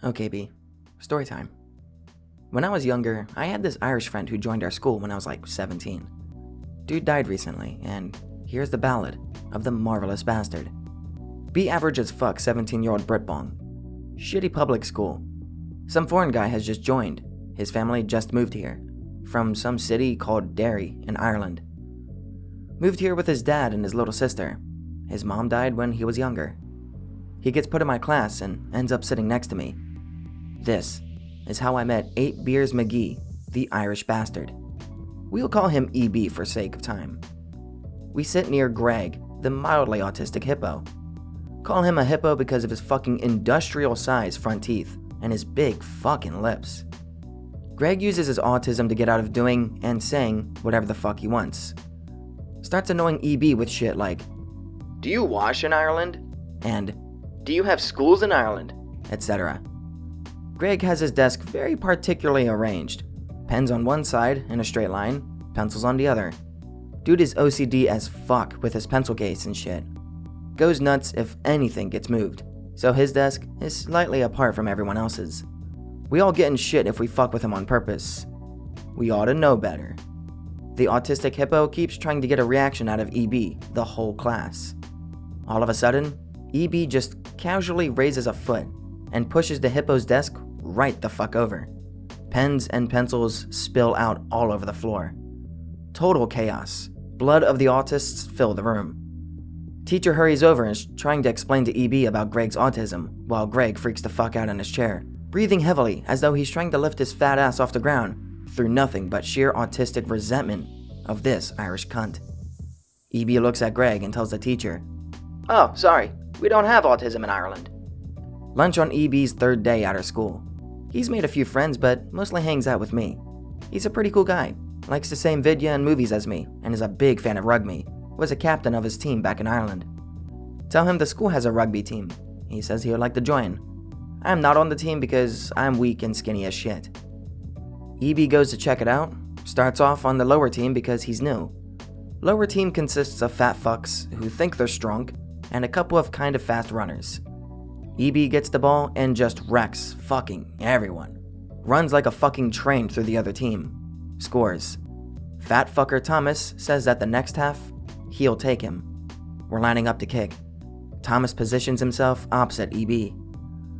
Okay, B. Story time. When I was younger, I had this Irish friend who joined our school when I was like 17. Dude died recently, and here's the ballad of the marvelous bastard. B average as fuck 17-year-old Britbong. Shitty public school. Some foreign guy has just joined. His family just moved here. From some city called Derry in Ireland. Moved here with his dad and his little sister. His mom died when he was younger. He gets put in my class and ends up sitting next to me. This is how I met 8 Beers McGee, the Irish bastard. We'll call him EB for sake of time. We sit near Greg, the mildly autistic hippo. Call him a hippo because of his fucking industrial size front teeth and his big fucking lips. Greg uses his autism to get out of doing and saying whatever the fuck he wants. Starts annoying EB with shit like, "Do you wash in Ireland?" and "Do you have schools in Ireland?" etc. Greg has his desk very particularly arranged. Pens on one side in a straight line, pencils on the other. Dude is OCD as fuck with his pencil case and shit. Goes nuts if anything gets moved, so his desk is slightly apart from everyone else's. We all get in shit if we fuck with him on purpose. We ought to know better. The autistic hippo keeps trying to get a reaction out of EB the whole class. All of a sudden, EB just casually raises a foot and pushes the hippo's desk right the fuck over. Pens and pencils spill out all over the floor. Total chaos. Blood of the autists fill the room. Teacher hurries over and is trying to explain to EB about Greg's autism, while Greg freaks the fuck out in his chair, breathing heavily as though he's trying to lift his fat ass off the ground through nothing but sheer autistic resentment of this Irish cunt. EB looks at Greg and tells the teacher, "Oh, sorry, we don't have autism in Ireland." Lunch on EB's 3rd day out of school. He's made a few friends, but mostly hangs out with me. He's a pretty cool guy, likes the same vidya and movies as me, and is a big fan of rugby. Was a captain of his team back in Ireland. Tell him the school has a rugby team. He says he would like to join. I'm not on the team because I'm weak and skinny as shit. EB goes to check it out, starts off on the lower team because he's new. Lower team consists of fat fucks who think they're strong, and a couple of kind of fast runners. EB gets the ball and just wrecks fucking everyone. Runs like a fucking train through the other team. Scores. Fat fucker Thomas says that the next half, he'll take him. We're lining up to kick. Thomas positions himself opposite EB.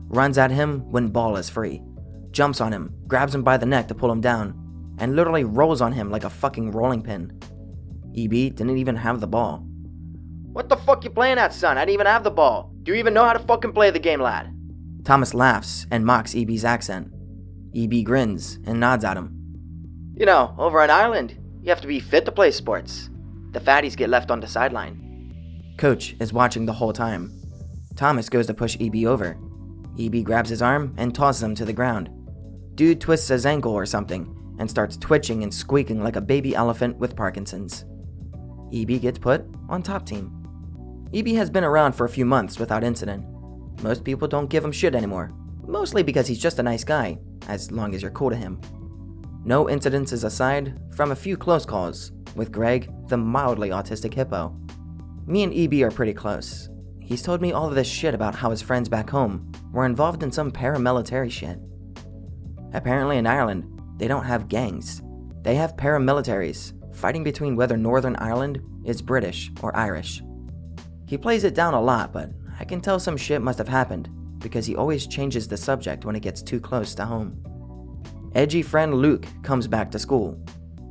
Runs at him when ball is free. Jumps on him, grabs him by the neck to pull him down, and literally rolls on him like a fucking rolling pin. EB didn't even have the ball. "What the fuck you playing at, son? I didn't even have the ball. Do you even know how to fucking play the game, lad?" Thomas laughs and mocks EB's accent. EB grins and nods at him. "You know, over in Ireland, you have to be fit to play sports. The fatties get left on the sideline." Coach is watching the whole time. Thomas goes to push EB over. EB grabs his arm and tosses him to the ground. Dude twists his ankle or something and starts twitching and squeaking like a baby elephant with Parkinson's. EB gets put on top team. EB has been around for a few months without incident. Most people don't give him shit anymore, mostly because he's just a nice guy, as long as you're cool to him. No incidences aside from a few close calls with Greg, the mildly autistic hippo. Me and EB are pretty close. He's told me all of this shit about how his friends back home were involved in some paramilitary shit. Apparently in Ireland, they don't have gangs. They have paramilitaries, fighting between whether Northern Ireland is British or Irish. He plays it down a lot, but I can tell some shit must have happened because he always changes the subject when it gets too close to home. Edgy friend Luke comes back to school.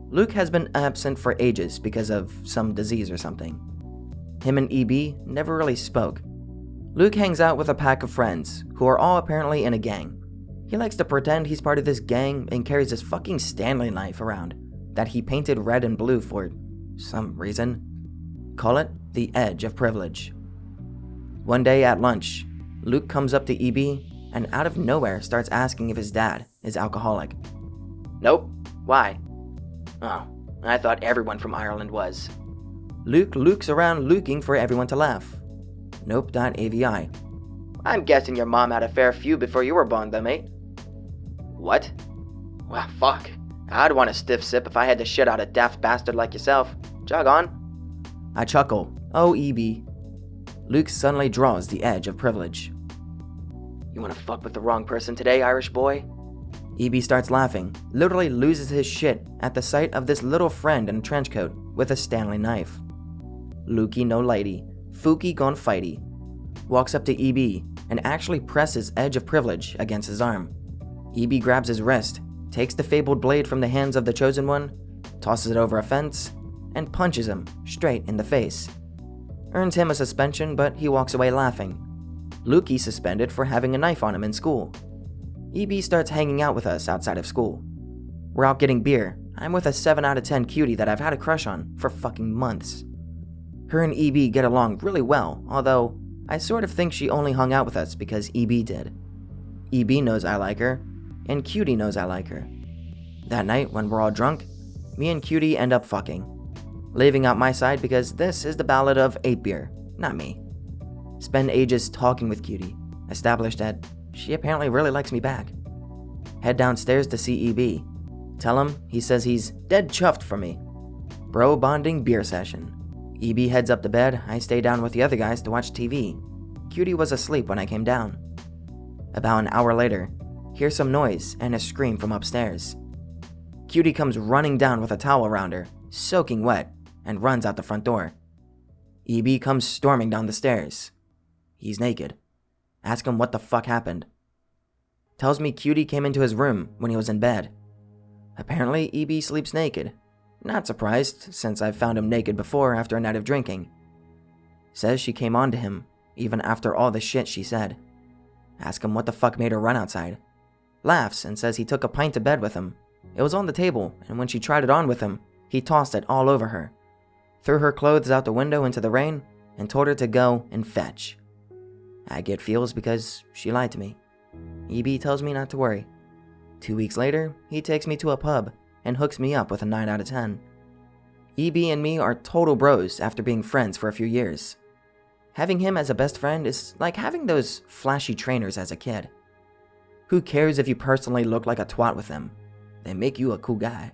Luke has been absent for ages because of some disease or something. Him and EB never really spoke. Luke hangs out with a pack of friends who are all apparently in a gang. He likes to pretend he's part of this gang and carries this fucking Stanley knife around that he painted red and blue for some reason. Call it the edge of privilege. One day at lunch, Luke comes up to EB and out of nowhere starts asking if his dad is alcoholic. "Nope. Why?" "Oh, I thought everyone from Ireland was." Luke lukes around looking for everyone to laugh. Nope.avi. "I'm guessing your mom had a fair few before you were born though, mate." "What?" "Well, fuck. I'd want a stiff sip if I had to shit out a daft bastard like yourself. Jog on." I chuckle. "Oh, EB." Luke suddenly draws the edge of privilege. You wanna fuck with the wrong person today, Irish boy? EB starts laughing, literally loses his shit at the sight of this little friend in a trench coat with a Stanley knife. Lukey no lighty, Fooky gon' fighty. Walks up to EB and actually presses edge of privilege against his arm. EB grabs his wrist, takes the fabled blade from the hands of the chosen one, tosses it over a fence, and punches him straight in the face. Earns him a suspension, but he walks away laughing. Lukey suspended for having a knife on him in school. EB starts hanging out with us outside of school. We're out getting beer. I'm with a 7 out of 10 cutie that I've had a crush on for fucking months. Her and EB get along really well, although I sort of think she only hung out with us because EB did. EB knows I like her, and Cutie knows I like her. That night, when we're all drunk, me and Cutie end up fucking. Leaving out my side because this is the Ballad of 8 beer, not me. Spend ages talking with Cutie, established that she apparently really likes me back. Head downstairs to see EB. Tell him he says he's dead chuffed for me. Bro bonding beer session. EB heads up to bed, I stay down with the other guys to watch TV. Cutie was asleep when I came down. About an hour later, hear some noise and a scream from upstairs. Cutie comes running down with a towel around her, soaking wet, and runs out the front door. EB comes storming down the stairs. He's naked. Ask him what the fuck happened. Tells me Cutie came into his room when he was in bed. Apparently, EB sleeps naked. Not surprised, since I've found him naked before after a night of drinking. Says she came on to him, even after all the shit she said. Ask him what the fuck made her run outside. Laughs and says he took a pint to bed with him. It was on the table, and when she tried it on with him, he tossed it all over her. Threw her clothes out the window into the rain, and told her to go and fetch. I get feels because she lied to me. EB tells me not to worry. 2 weeks later, he takes me to a pub and hooks me up with a 9 out of 10. EB and me are total bros after being friends for a few years. Having him as a best friend is like having those flashy trainers as a kid. Who cares if you personally look like a twat with them? They make you a cool guy.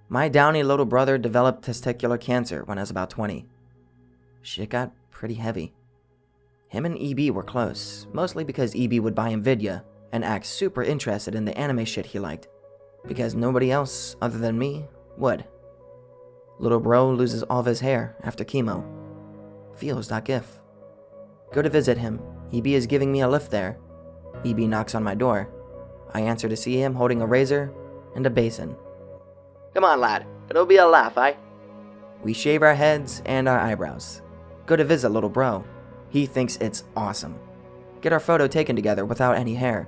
My downy little brother developed testicular cancer when I was about 20. Shit got pretty heavy. Him and EB were close, mostly because EB would buy him Vidya and act super interested in the anime shit he liked, because nobody else other than me would. Little bro loses all of his hair after chemo. Feels.gif. Go to visit him. EB is giving me a lift there. EB knocks on my door. I answer to see him holding a razor and a basin. Come on, lad. It'll be a laugh, eh? We shave our heads and our eyebrows. Go to visit little bro. He thinks it's awesome. Get our photo taken together without any hair.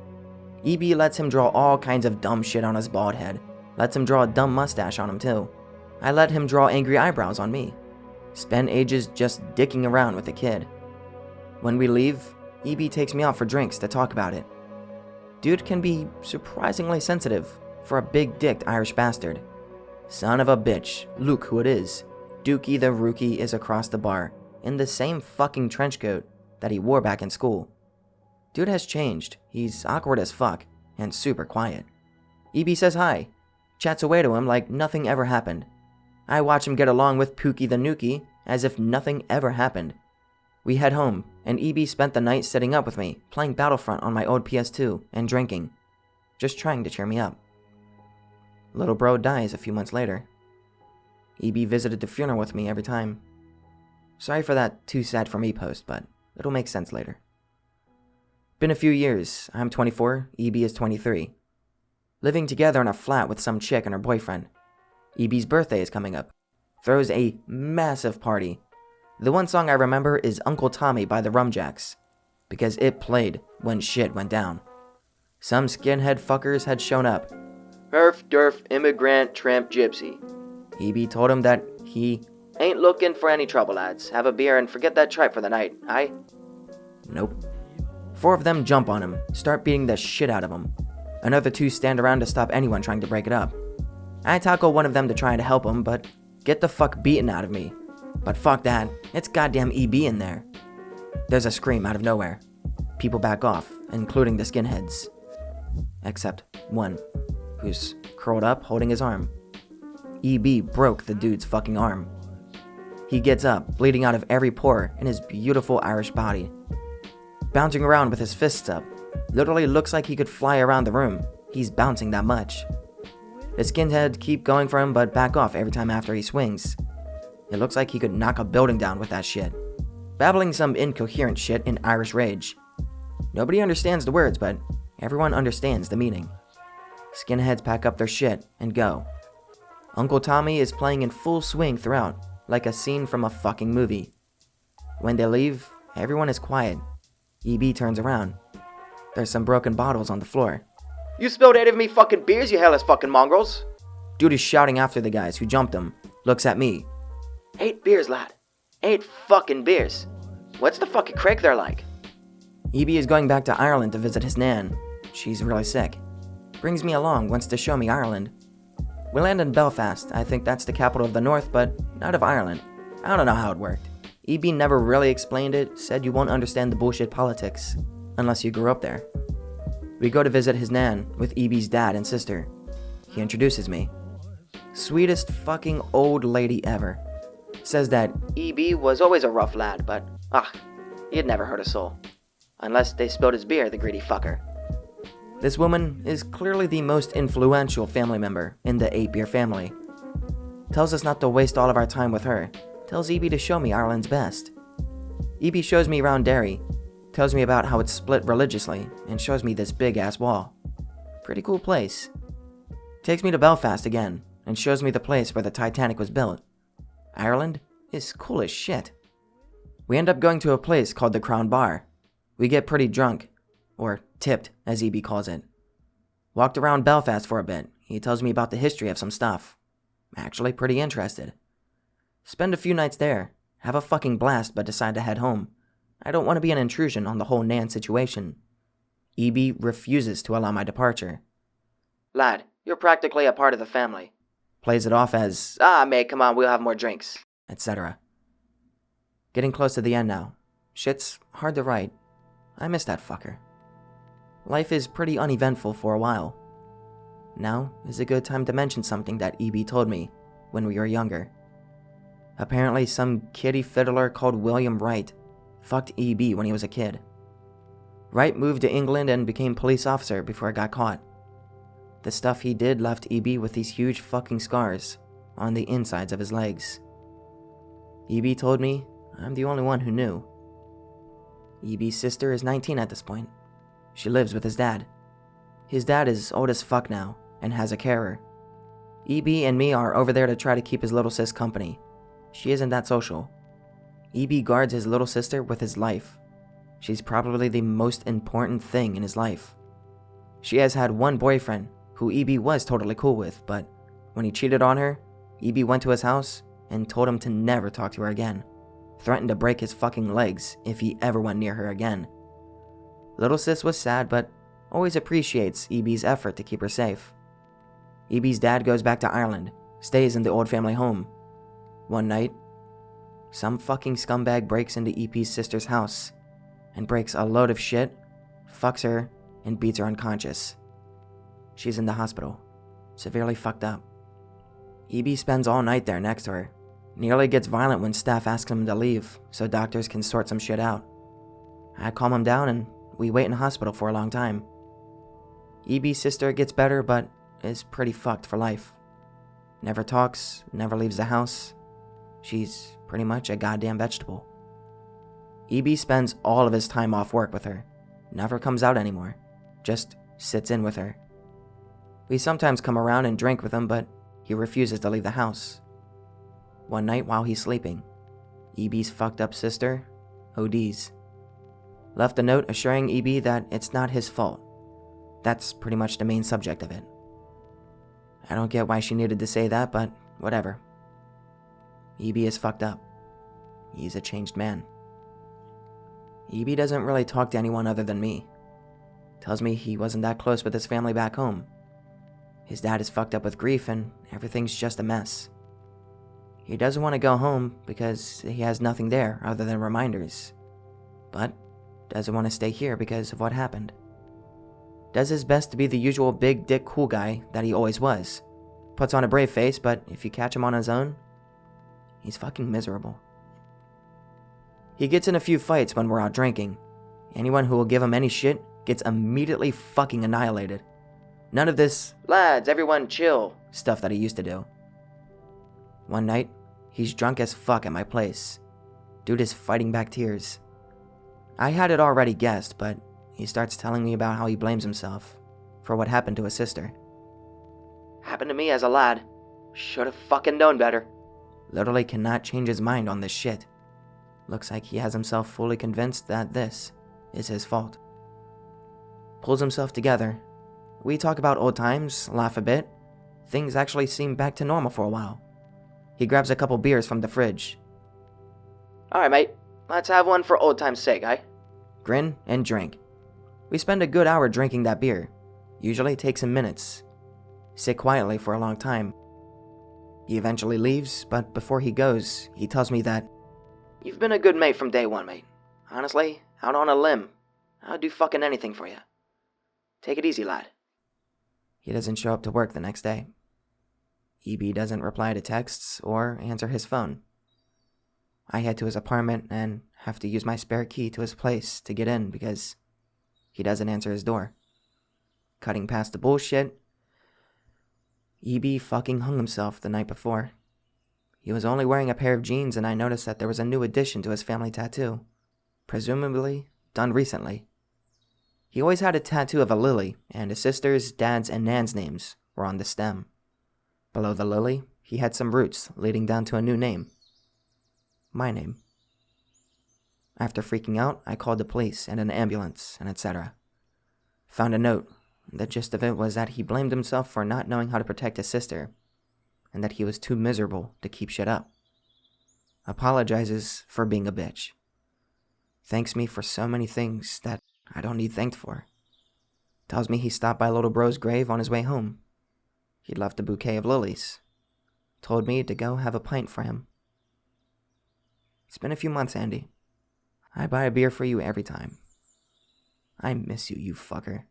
EB lets him draw all kinds of dumb shit on his bald head. Lets him draw a dumb mustache on him too. I let him draw angry eyebrows on me. Spend ages just dicking around with the kid. When we leave, EB takes me out for drinks to talk about it. Dude can be surprisingly sensitive for a big-dicked Irish bastard. Son of a bitch, look who it is. Dookie the Rookie is across the bar, in the same fucking trench coat that he wore back in school. Dude has changed. He's awkward as fuck, and super quiet. EB says hi, chats away to him like nothing ever happened. I watch him get along with Pookie the Nookie as if nothing ever happened. We head home, and EB spent the night sitting up with me, playing Battlefront on my old PS2, and drinking. Just trying to cheer me up. Little bro dies a few months later. EB visited the funeral with me every time. Sorry for that too sad for me post, but it'll make sense later. Been a few years. I'm 24, EB is 23. Living together in a flat with some chick and her boyfriend. EB's birthday is coming up. Throws a massive party. The one song I remember is Uncle Tommy by the Rumjacks, because it played when shit went down. Some skinhead fuckers had shown up. Herf, derf, immigrant, tramp, gypsy. EB told him that he ain't looking for any trouble, lads. Have a beer and forget that tripe for the night, aye? Nope. 4 of them jump on him, start beating the shit out of him. Another 2 stand around to stop anyone trying to break it up. I tackle one of them to try to help him, but get the fuck beaten out of me. But fuck that, it's goddamn EB in there. There's a scream out of nowhere. People back off, including the skinheads. Except one, who's curled up holding his arm. EB broke the dude's fucking arm. He gets up, bleeding out of every pore in his beautiful Irish body. bouncing around with his fists up. Literally looks like he could fly around the room. He's bouncing that much. The skinhead keep going for him but back off every time after he swings. It looks like he could knock a building down with that shit. Babbling some incoherent shit in Irish rage. Nobody understands the words, but everyone understands the meaning. Skinheads pack up their shit and go. Uncle Tommy is playing in full swing throughout, like a scene from a fucking movie. When they leave, everyone is quiet. EB turns around. There's some broken bottles on the floor. You spilled 8 of me fucking beers, you hellish fucking mongrels. Dude is shouting after the guys who jumped him. Looks at me. 8 beers, lad. 8 fucking beers. What's the fucking crack there like? EB is going back to Ireland to visit his nan. She's really sick. Brings me along, wants to show me Ireland. We land in Belfast. I think that's the capital of the north, but not of Ireland. I don't know how it worked. EB never really explained it, said you won't understand the bullshit politics unless you grew up there. We go to visit his nan with EB's dad and sister. He introduces me. Sweetest fucking old lady ever. Says that EB was always a rough lad, but he'd never hurt a soul. Unless they spilled his beer, the greedy fucker. this woman is clearly the most influential family member in the 8-beer family. Tells us not to waste all of our time with her. Tells EB to show me Ireland's best. EB shows me around Derry. Tells me about how it's split religiously and shows me this big-ass wall. Pretty cool place. Takes me to Belfast again and shows me the place where the Titanic was built. Ireland is cool as shit. We end up going to a place called the Crown Bar. We get pretty drunk, or tipped as EB calls it. Walked around Belfast for a bit. He tells me about the history of some stuff. Actually pretty interested. Spend a few nights there, have a fucking blast but decide to head home. I don't want to be an intrusion on the whole Nan situation. EB refuses to allow my departure. Lad, you're practically a part of the family. Plays it off as, mate, come on, we'll have more drinks. etc. Getting close to the end now. Shit's hard to write. I miss that fucker. Life is pretty uneventful for a while. Now is a good time to mention something that EB told me when we were younger. Apparently some kiddie fiddler called William Wright fucked EB when he was a kid. Wright moved to England and became police officer before he got caught. The stuff he did left EB with these huge fucking scars on the insides of his legs. EB told me I'm the only one who knew. EB's sister is 19 at this point. She lives with his dad. His dad is old as fuck now and has a carer. EB and me are over there to try to keep his little sis company. She isn't that social. EB guards his little sister with his life. She's probably the most important thing in his life. She has had one boyfriend who EB was totally cool with, but when he cheated on her, EB went to his house and told him to never talk to her again. Threatened to break his fucking legs if he ever went near her again. Little sis was sad, but always appreciates EB's effort to keep her safe. EB's dad goes back to Ireland, stays in the old family home. One night, some fucking scumbag breaks into EB's sister's house and breaks a load of shit, fucks her, and beats her unconscious. She's in the hospital, severely fucked up. EB spends all night there next to her. Nearly gets violent when staff asks him to leave so doctors can sort some shit out. I calm him down and we wait in hospital for a long time. EB's sister gets better but is pretty fucked for life. Never talks, never leaves the house. She's pretty much a goddamn vegetable. EB spends all of his time off work with her. Never comes out anymore. Just sits in with her. We sometimes come around and drink with him, but he refuses to leave the house. One night while he's sleeping, EB's fucked up sister ODs. Left a note assuring EB that it's not his fault. That's pretty much the main subject of it. I don't get why she needed to say that, but whatever. EB is fucked up. He's a changed man. EB doesn't really talk to anyone other than me. Tells me he wasn't that close with his family back home. His dad is fucked up with grief and everything's just a mess. He doesn't want to go home because he has nothing there other than reminders. But doesn't want to stay here because of what happened. Does his best to be the usual big dick cool guy that he always was. Puts on a brave face, but if you catch him on his own, he's fucking miserable. He gets in a few fights when we're out drinking. Anyone who will give him any shit gets immediately fucking annihilated. None of this "Lads, everyone chill." stuff that he used to do. One night, he's drunk as fuck at my place. Dude is fighting back tears. I had it already guessed, but he starts telling me about how he blames himself for what happened to his sister. "Happened to me as a lad. Should've fucking known better." Literally cannot change his mind on this shit. Looks like he has himself fully convinced that this is his fault. Pulls himself together. We talk about old times, laugh a bit. Things actually seem back to normal for a while. He grabs a couple beers from the fridge. "Alright, mate. Let's have one for old time's sake, eh?" Grin and drink. We spend a good hour drinking that beer. Usually takes him minutes. Sit quietly for a long time. He eventually leaves, but before he goes, he tells me that "You've been a good mate from day one, mate. Honestly, out on a limb. I'd do fucking anything for you. Take it easy, lad." he doesn't show up to work the next day. EB doesn't reply to texts or answer his phone. I head to his apartment and have to use my spare key to his place to get in because he doesn't answer his door. Cutting past the bullshit, EB fucking hung himself the night before. He was only wearing a pair of jeans and I noticed that there was a new addition to his family tattoo, presumably done recently. He always had a tattoo of a lily, and his sister's, dad's, and Nan's names were on the stem. Below the lily, he had some roots leading down to a new name. My name. After freaking out, I called the police and an ambulance, and etc. Found a note. The gist of it was that he blamed himself for not knowing how to protect his sister, and that he was too miserable to keep shit up. Apologizes for being a bitch. Thanks me for so many things that I don't need thanked for. Tells me he stopped by little bro's grave on his way home. He'd left a bouquet of lilies. Told me to go have a pint for him. It's been a few months, Andy. I buy a beer for you every time. I miss you, you fucker.